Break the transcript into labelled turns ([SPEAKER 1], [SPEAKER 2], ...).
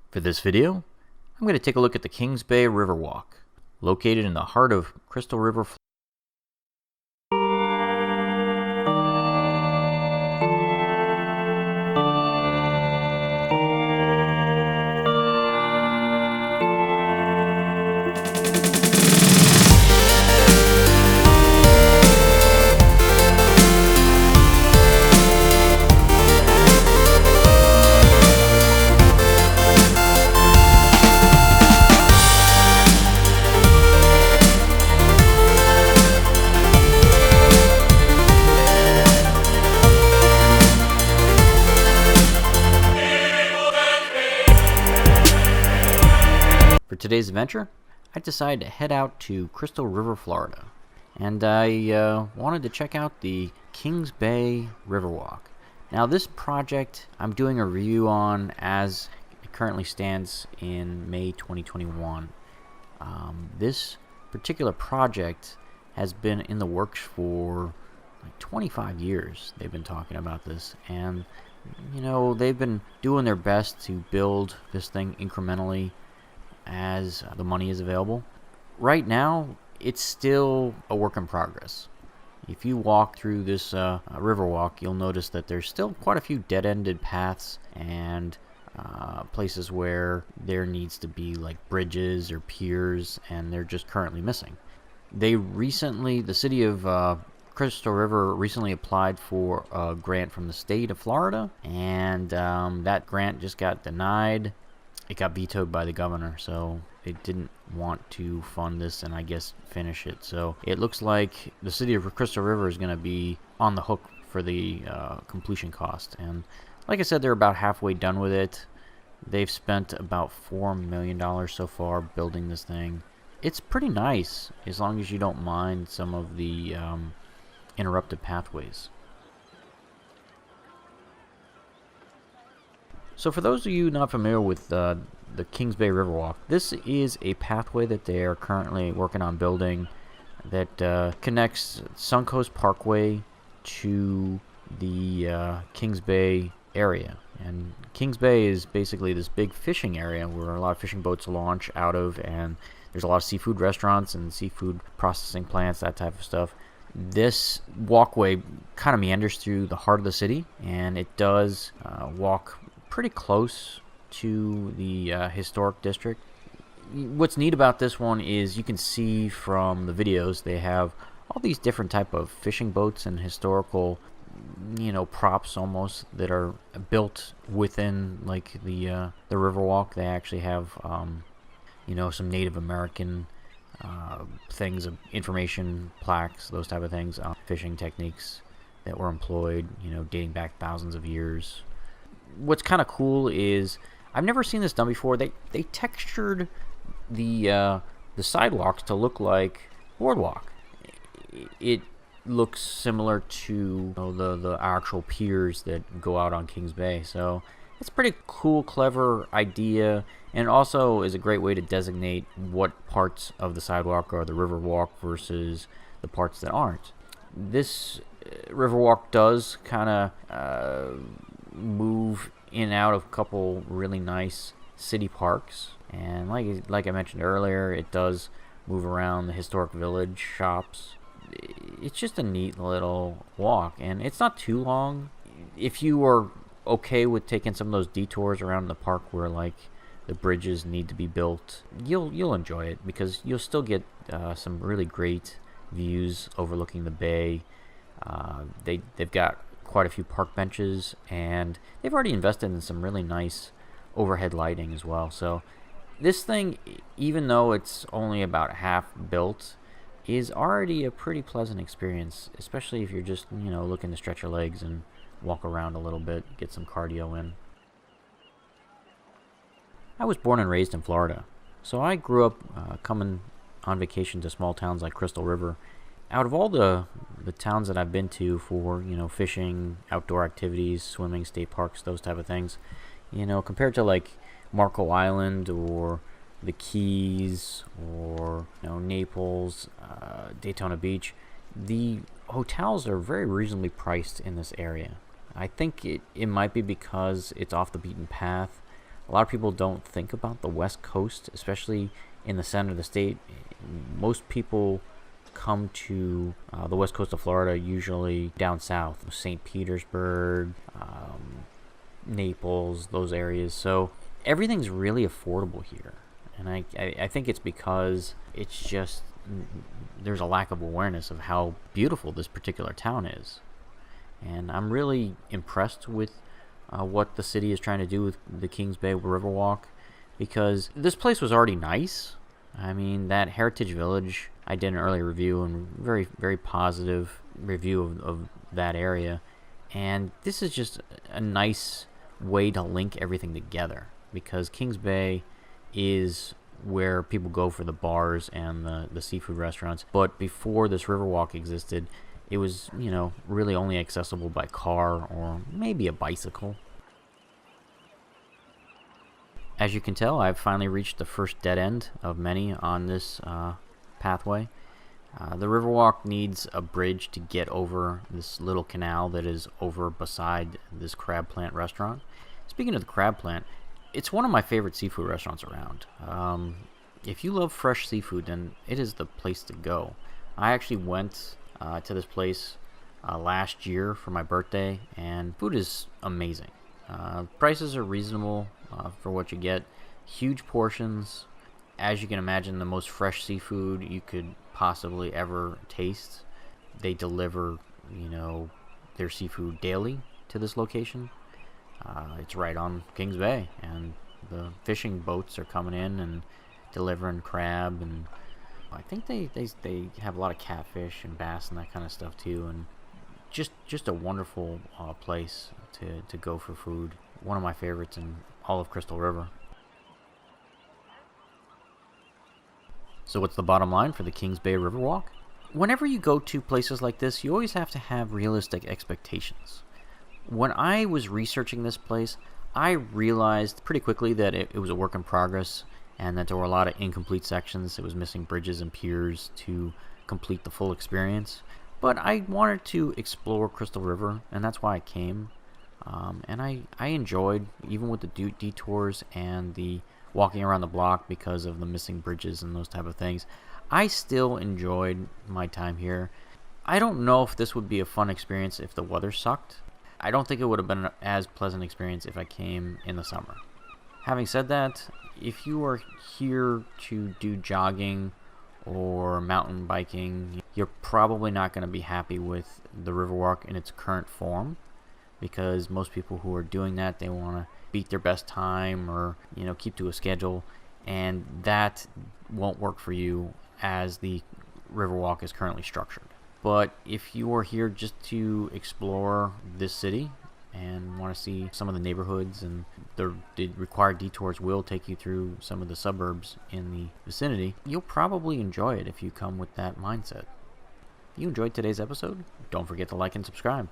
[SPEAKER 1] For this video, I'm going to take a look at the Kings Bay Riverwalk, located in the heart of Crystal River, Florida. For today's adventure, I decided to head out to Crystal River, Florida, and I wanted to check out the Kings Bay Riverwalk. Now, this project I'm doing a review on as it currently stands in May 2021. This particular project has been in the works for like 25 years. They've been talking about this, and they've been doing their best to build this thing incrementally as the money is available. Right now, it's still a work in progress. If you walk through this riverwalk, you'll notice that there's still quite a few dead-ended paths and places where there needs to be like bridges or piers, and they're just currently missing. The city of Crystal River recently applied for a grant from the state of Florida, and that grant just got denied. It got vetoed by the governor, so they didn't want to fund this and I guess finish it. So it looks like the city of Crystal River is going to be on the hook for the completion cost. And like I said, they're about halfway done with it. They've spent about $4 million so far building this thing. It's pretty nice as long as you don't mind some of the interrupted pathways. So for those of you not familiar with the Kings Bay Riverwalk, this is a pathway that they are currently working on building that connects Suncoast Parkway to the Kings Bay area. And Kings Bay is basically this big fishing area where a lot of fishing boats launch out of, and there's a lot of seafood restaurants and seafood processing plants, that type of stuff. This walkway kind of meanders through the heart of the city, and it does walk pretty close to the historic district. What's neat about this one is you can see from the videos they have all these different type of fishing boats and historical props almost that are built within like the Riverwalk. They actually have some Native American things, information plaques, those type of things, fishing techniques that were employed dating back thousands of years. What's kind of cool is I've never seen this done before. They textured the sidewalks to look like boardwalk. It looks similar to the actual piers that go out on Kings Bay. So it's a pretty cool, clever idea, and also is a great way to designate what parts of the sidewalk are the Riverwalk versus the parts that aren't. This Riverwalk does kind of move in and out of a couple really nice city parks, and like I mentioned earlier, it does move around the historic village shops. It's just a neat little walk, and it's not too long. If you are okay with taking some of those detours around the park where like the bridges need to be built, you'll enjoy it because you'll still get some really great views overlooking the bay. They've got quite a few park benches, and they've already invested in some really nice overhead lighting as well. So this thing, even though it's only about half built, is already a pretty pleasant experience, especially if you're just looking to stretch your legs and walk around a little bit, get some cardio in. I was born and raised in Florida, so I grew up coming on vacation to small towns like Crystal River. Out of all the towns that I've been to for fishing, outdoor activities, swimming, state parks, those type of things, compared to like Marco Island or the Keys or Naples, Daytona Beach, the hotels are very reasonably priced in this area. I think it might be because it's off the beaten path. A lot of people don't think about the West Coast, especially in the center of the state. Most people come to the west coast of Florida usually down south, St. Petersburg, Naples, those areas. So everything's really affordable here. And I think it's because it's just, there's a lack of awareness of how beautiful this particular town is. And I'm really impressed with what the city is trying to do with the Kings Bay Riverwalk, because this place was already nice. I mean, that Heritage Village, I did an early review and very, very positive review of that area. And this is just a nice way to link everything together, because Kings Bay is where people go for the bars and the seafood restaurants. But before this Riverwalk existed, it was, really only accessible by car or maybe a bicycle. As you can tell, I've finally reached the first dead end of many on this pathway. The Riverwalk needs a bridge to get over this little canal that is over beside this crab plant restaurant. Speaking of the crab plant, it's one of my favorite seafood restaurants around. If you love fresh seafood, then it is the place to go. I actually went to this place last year for my birthday, and food is amazing. Prices are reasonable for what you get. Huge portions. As you can imagine, the most fresh seafood you could possibly ever taste. They deliver, their seafood daily to this location. It's right on Kings Bay, and the fishing boats are coming in and delivering crab, and I think they have a lot of catfish and bass and that kind of stuff too, and just a wonderful place to go for food. One of my favorites in all of Crystal River. So what's the bottom line for the Kings Bay Riverwalk? Whenever you go to places like this, you always have to have realistic expectations. When I was researching this place, I realized pretty quickly that it was a work in progress, and that there were a lot of incomplete sections. It was missing bridges and piers to complete the full experience. But I wanted to explore Crystal River, and that's why I came. And I enjoyed, even with the detours and the walking around the block because of the missing bridges and those type of things, I still enjoyed my time here. I don't know if this would be a fun experience if the weather sucked. I don't think it would have been as pleasant experience if I came in the summer. Having said that, if you are here to do jogging or mountain biking, you're probably not going to be happy with the Riverwalk in its current form, because most people who are doing that, they want to beat their best time or keep to a schedule, and that won't work for you as the Riverwalk is currently structured. But if you are here just to explore this city and want to see some of the neighborhoods, and the required detours will take you through some of the suburbs in the vicinity, you'll probably enjoy it if you come with that mindset. If you enjoyed today's episode, don't forget to like and subscribe.